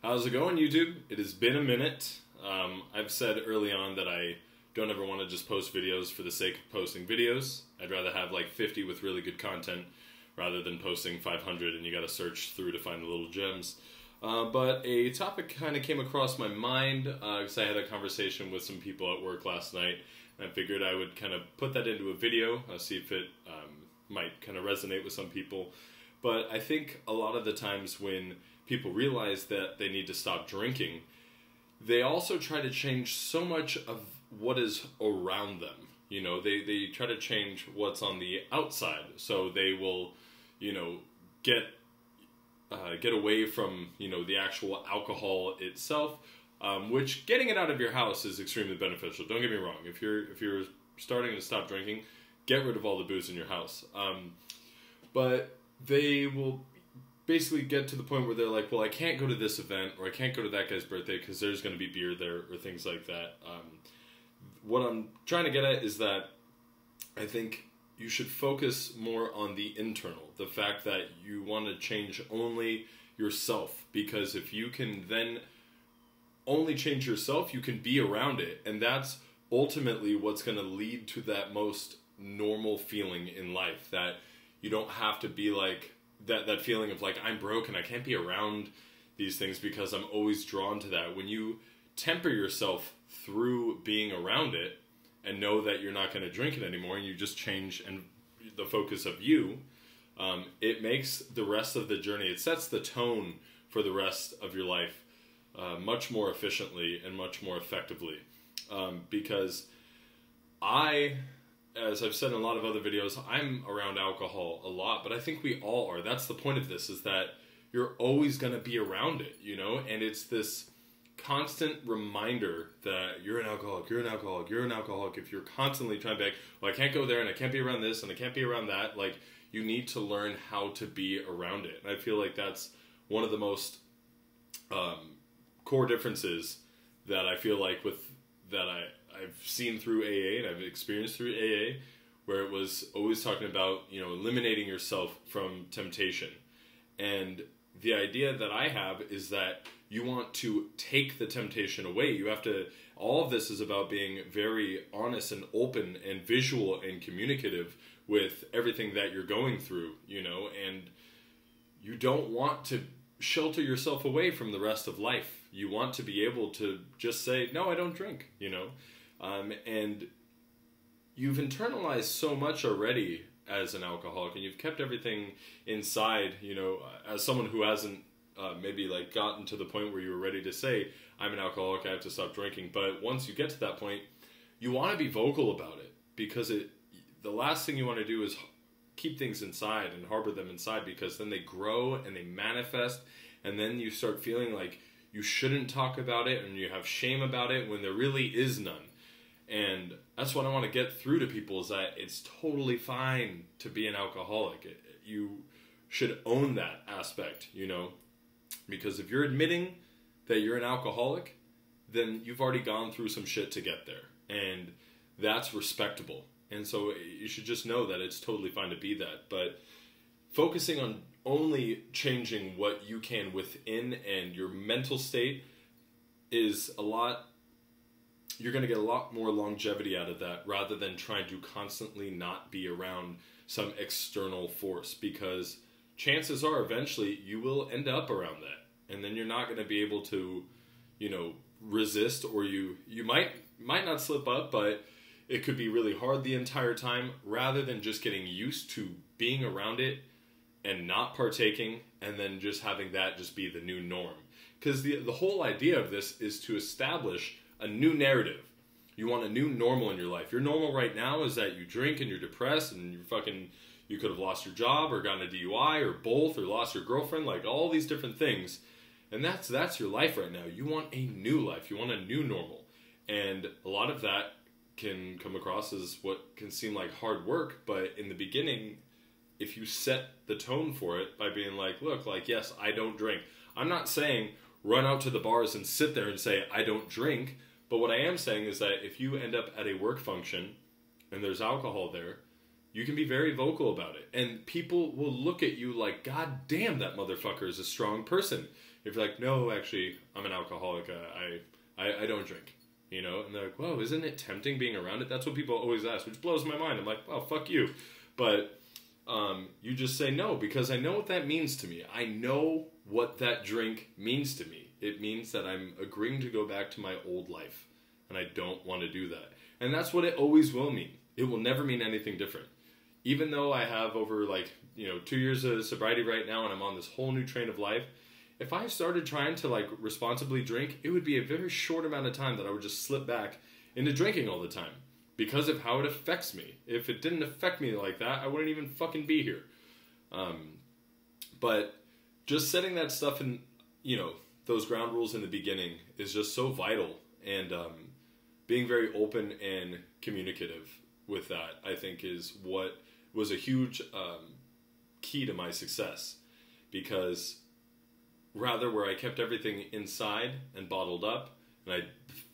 How's it going, YouTube? It has been a minute. I've said early on that I don't ever want to just post videos for the sake of posting videos. I'd rather have like 50 with really good content rather than posting 500 and you gotta search through to find the little gems. But a topic kind of came across my mind because I had a conversation with some people at work last night, and I figured I would kind of put that into a video, see if it might kind of resonate with some people. But I think a lot of the times when people realize that they need to stop drinking, they also try to change so much of what is around them. You know, they try to change what's on the outside. So they will, you know, get away from, you know, the actual alcohol itself, which getting it out of your house is extremely beneficial. Don't get me wrong. If you're starting to stop drinking, get rid of all the booze in your house. But they will basically get to the point where they're like, well, I can't go to this event or I can't go to that guy's birthday because there's going to be beer there or things like that. What I'm trying to get at is that I think you should focus more on the internal, the fact that you want to change only yourself, because if you can then only change yourself, you can be around it, and that's ultimately what's going to lead to that most normal feeling in life, that you don't have to be like that feeling of like, I'm broke and I can't be around these things because I'm always drawn to that. When you temper yourself through being around it and know that you're not going to drink it anymore and you just change and the focus of you, it makes the rest of the journey, it sets the tone for the rest of your life much more efficiently and much more effectively. Because as I've said in a lot of other videos, I'm around alcohol a lot, but I think we all are. That's the point of this, is that you're always going to be around it, you know? And it's this constant reminder that you're an alcoholic, you're an alcoholic, you're an alcoholic. If you're constantly trying to be like, well, I can't go there and I can't be around this and I can't be around that, like, you need to learn how to be around it. And I feel like that's one of the most core differences that I feel like I've seen through AA and I've experienced through AA, where it was always talking about, you know, eliminating yourself from temptation. And the idea that I have is that you want to take the temptation away. You have to, all of this is about being very honest and open and visual and communicative with everything that you're going through, you know, and you don't want to shelter yourself away from the rest of life. You want to be able to just say, no, I don't drink, you know. And you've internalized so much already as an alcoholic, and you've kept everything inside, you know, as someone who hasn't maybe like gotten to the point where you were ready to say, I'm an alcoholic, I have to stop drinking. But once you get to that point, you want to be vocal about it, because the last thing you want to do is keep things inside and harbor them inside, because then they grow and they manifest, and then you start feeling like you shouldn't talk about it and you have shame about it when there really is none. And that's what I want to get through to people, is that it's totally fine to be an alcoholic. You should own that aspect, you know, because if you're admitting that you're an alcoholic, then you've already gone through some shit to get there, and that's respectable. And so you should just know that it's totally fine to be that. But focusing on only changing what you can within and your mental state is you're going to get a lot more longevity out of that, rather than trying to constantly not be around some external force, because chances are eventually you will end up around that, and then you're not going to be able to, you know, resist, or you might not slip up, but it could be really hard the entire time, rather than just getting used to being around it and not partaking, and then just having that just be the new norm. Because the whole idea of this is to establish a new narrative. You want a new normal in your life. Your normal right now is that you drink and you're depressed and you could have lost your job or gotten a DUI or both, or lost your girlfriend, like all these different things. And that's your life right now. You want a new life. You want a new normal. And a lot of that can come across as what can seem like hard work, but in the beginning, if you set the tone for it by being like, look, like, yes, I don't drink. I'm not saying run out to the bars and sit there and say, I don't drink. But what I am saying is that if you end up at a work function and there's alcohol there, you can be very vocal about it. And people will look at you like, God damn, that motherfucker is a strong person. If you're like, no, actually, I'm an alcoholic, I don't drink, you know? And they're like, whoa, isn't it tempting being around it? That's what people always ask, which blows my mind. I'm like, well, fuck you. But you just say no, because I know what that means to me. I know what that drink means to me. It means that I'm agreeing to go back to my old life, and I don't want to do that. And that's what it always will mean. It will never mean anything different. Even though I have over 2 years of sobriety right now and I'm on this whole new train of life, if I started trying to responsibly drink, it would be a very short amount of time that I would just slip back into drinking all the time because of how it affects me. If it didn't affect me like that, I wouldn't even fucking be here. But just setting that stuff in, those ground rules in the beginning is just so vital, and being very open and communicative with that, I think, is what was a huge key to my success. Because rather where I kept everything inside and bottled up, and I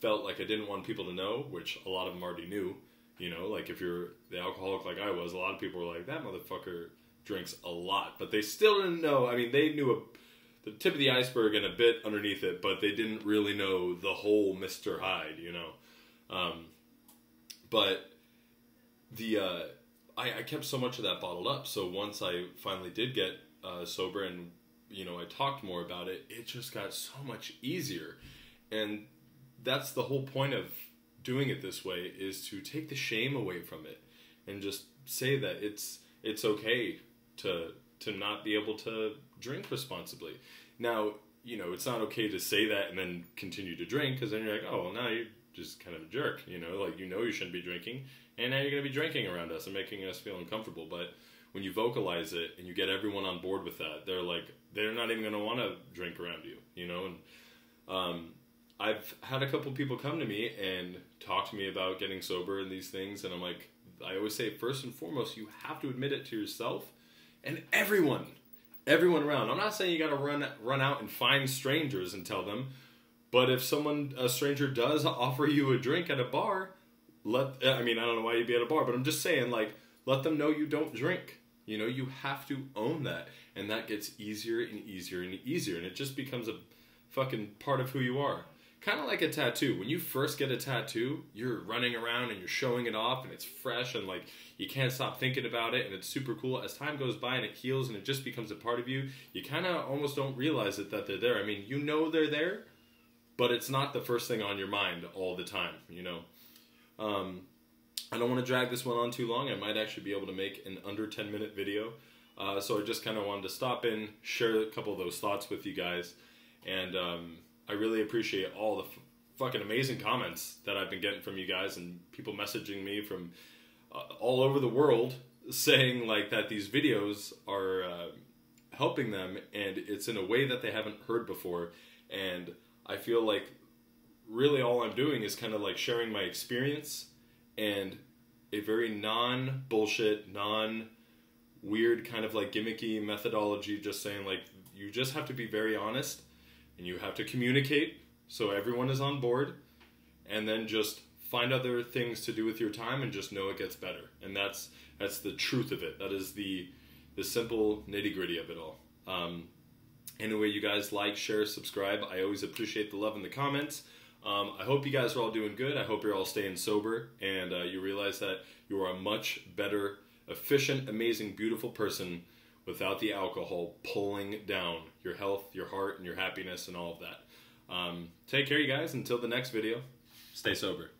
felt like I didn't want people to know, which a lot of them already knew, if you're the alcoholic like I was, a lot of people were like, that motherfucker drinks a lot, but they still didn't know. I mean, they knew the tip of the iceberg and a bit underneath it, but they didn't really know the whole Mr. Hyde, but I kept so much of that bottled up. So once I finally did get sober and I talked more about it, it just got so much easier. And that's the whole point of doing it this way, is to take the shame away from it and just say that it's okay to not be able to drink responsibly. Now, it's not okay to say that and then continue to drink, because then you're like, oh, well, now you're just kind of a jerk, you shouldn't be drinking, and now you're going to be drinking around us and making us feel uncomfortable. But when you vocalize it and you get everyone on board with that, they're not even going to want to drink around you, and I've had a couple people come to me and talk to me about getting sober and these things, and I'm like, I always say, first and foremost, you have to admit it to yourself and everyone around. I'm not saying you got to run out and find strangers and tell them, but if a stranger does offer you a drink at a bar, I don't know why you'd be at a bar, but I'm just saying, let them know you don't drink. You have to own that, and that gets easier and easier and easier, and it just becomes a fucking part of who you are. Kind of like a tattoo. When you first get a tattoo, you're running around and you're showing it off, and it's fresh, and you can't stop thinking about it, and it's super cool. As time goes by and it heals and it just becomes a part of you, you kind of almost don't realize it that they're there. I mean, they're there, but it's not the first thing on your mind all the time, I don't want to drag this one on too long. I might actually be able to make an under 10-minute video. So I just kind of wanted to stop in, share a couple of those thoughts with you guys. And I really appreciate all the fucking amazing comments that I've been getting from you guys, and people messaging me from all over the world saying that these videos are helping them, and it's in a way that they haven't heard before. And I feel like really all I'm doing is kind of sharing my experience, and a very non-bullshit, non-weird kind of gimmicky methodology, just saying you just have to be very honest, and you have to communicate so everyone is on board, and then just find other things to do with your time and just know it gets better. And that's the truth of it. That is the simple nitty-gritty of it all. Anyway, you guys share, subscribe. I always appreciate the love in the comments. I hope you guys are all doing good. I hope you're all staying sober, and you realize that you are a much better, efficient, amazing, beautiful person without the alcohol pulling down your health, your heart, and your happiness, and all of that. Take care, you guys. Until the next video, stay sober.